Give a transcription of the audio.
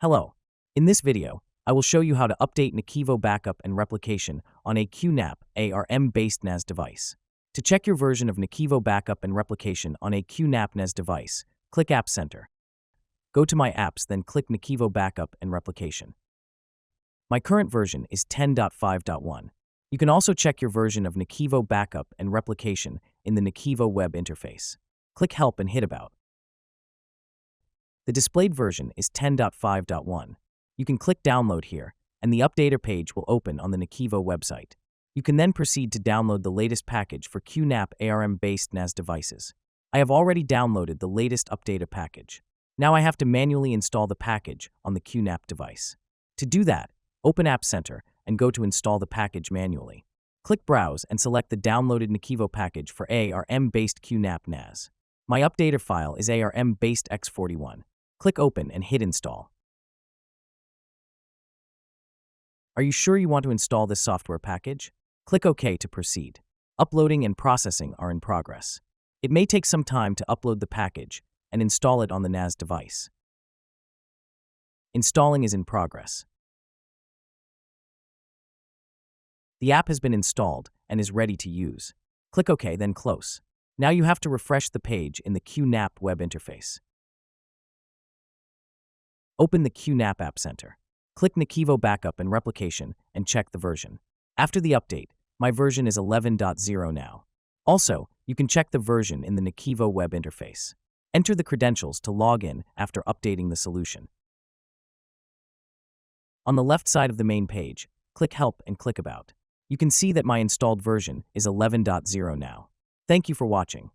Hello. In this video, I will show you how to update NAKIVO backup and replication on a QNAP ARM-based NAS device. To check your version of NAKIVO backup and replication on a QNAP NAS device, click App Center. Go to My Apps, then click NAKIVO backup and replication. My current version is 10.5.1. You can also check your version of NAKIVO backup and replication in the NAKIVO web interface. Click Help and hit About. The displayed version is 10.5.1. You can click Download here, and the updater page will open on the NAKIVO website. You can then proceed to download the latest package for QNAP ARM-based NAS devices. I have already downloaded the latest updater package. Now I have to manually install the package on the QNAP device. To do that, open App Center and go to Install the package manually. Click Browse and select the downloaded NAKIVO package for ARM-based QNAP NAS. My updater file is ARM-based X41. Click Open and hit Install. Are you sure you want to install this software package? Click OK to proceed. Uploading and processing are in progress. It may take some time to upload the package and install it on the NAS device. Installing is in progress. The app has been installed and is ready to use. Click OK, then Close. Now you have to refresh the page in the QNAP web interface. Open the QNAP App Center. Click NAKIVO Backup and Replication and check the version. After the update, my version is 11.0 now. Also, you can check the version in the NAKIVO web interface. Enter the credentials to log in after updating the solution. On the left side of the main page, click Help and click About. You can see that my installed version is 11.0 now. Thank you for watching.